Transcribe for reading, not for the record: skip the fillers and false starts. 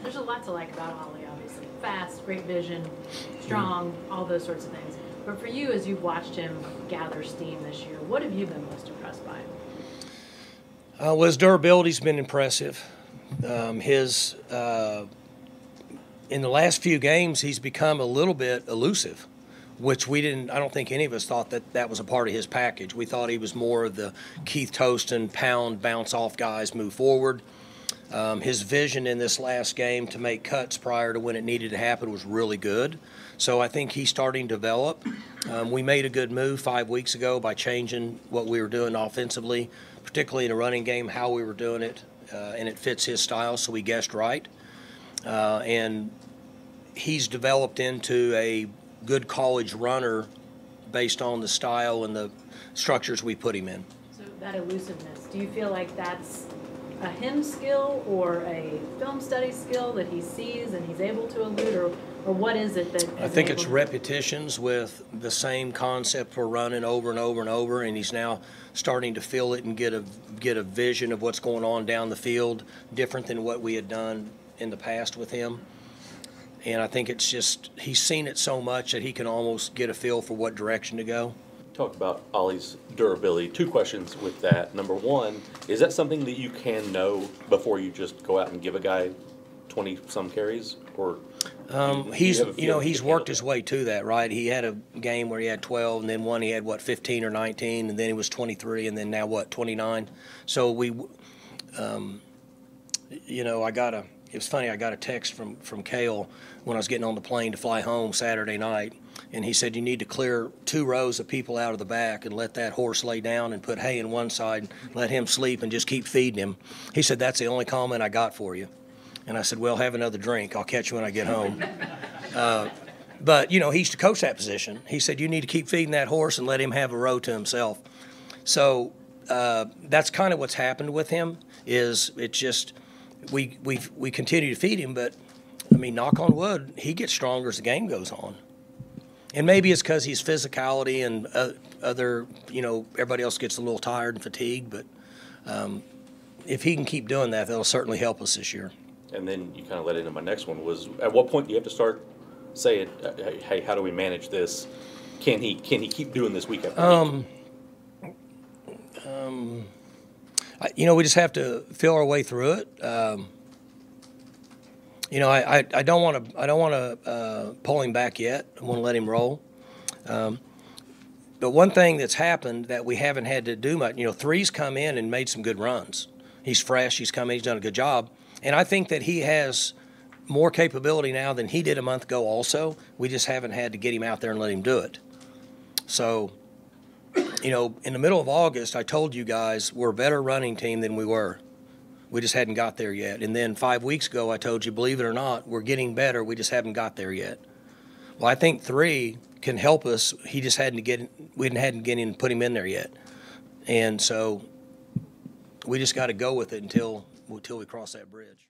There's a lot to like about Ollie, obviously. Fast, great vision, strong, all those sorts of things. But for you, as you've watched him gather steam this year, what have you been most impressed by? Well, his durability's been impressive. In the last few games, he's become a little bit elusive, which we didn't. I don't think any of us thought that was a part of his package. We thought he was more of the Keith Toston pound, bounce off guys, move forward. His vision in this last game to make cuts prior to when it needed to happen was really good. So I think he's starting to develop. We made a good move 5 weeks ago by changing what we were doing offensively, particularly in the running game, how we were doing it, and it fits his style, so we guessed right. And he's developed into a good college runner based on the style and the structures we put him in. So that elusiveness, do you feel like that's a him skill or a film study skill that he sees and he's able to elude, or what is it that I think it's repetitions with the same concept we're running over and over and over, and he's now starting to feel it and get a vision of what's going on down the field, different than what we had done in the past with him. And I think it's just he's seen it so much that he can almost get a feel for what direction to go. Talk about Ollie's durability. 2 questions with that. Number one, is that something that you can know before you just go out and give a guy 20-some carries? Or he's worked his way to that, right? He had a game where he had 12, and then one he had 15 or 19, and then he was 23, and then now 29. So it was funny. I got a text from Cale when I was getting on the plane to fly home Saturday night, and he said you need to clear 2 rows of people out of the back and let that horse lay down and put hay in one side, let him sleep, and just keep feeding him. He said that's the only comment I got for you. And I said, well, have another drink. I'll catch you when I get home. But, he used to coach that position. He said, you need to keep feeding that horse and let him have a row to himself. So that's kind of what's happened with him is it's just we continue to feed him. But, I mean, knock on wood, he gets stronger as the game goes on. And maybe it's because he's physicality and everybody else gets a little tired and fatigued. But if he can keep doing that, that'll certainly help us this year. And then you kind of led into my next one was, at what point do you have to start saying, hey, how do we manage this? Can he keep doing this week after week? We just have to feel our way through it. I don't want to pull him back yet. I want to let him roll. But one thing that's happened that we haven't had to do much, Three's come in and made some good runs. He's fresh. He's come in. He's done a good job. And I think that he has more capability now than he did a month ago also. We just haven't had to get him out there and let him do it. So, in the middle of August, I told you guys we're a better running team than we were. We just hadn't got there yet. And then 5 weeks ago, I told you, believe it or not, we're getting better. We just haven't got there yet. Well, I think 3 can help us. He just we hadn't get in and put him in there yet. And so we just got to go with it until we cross that bridge.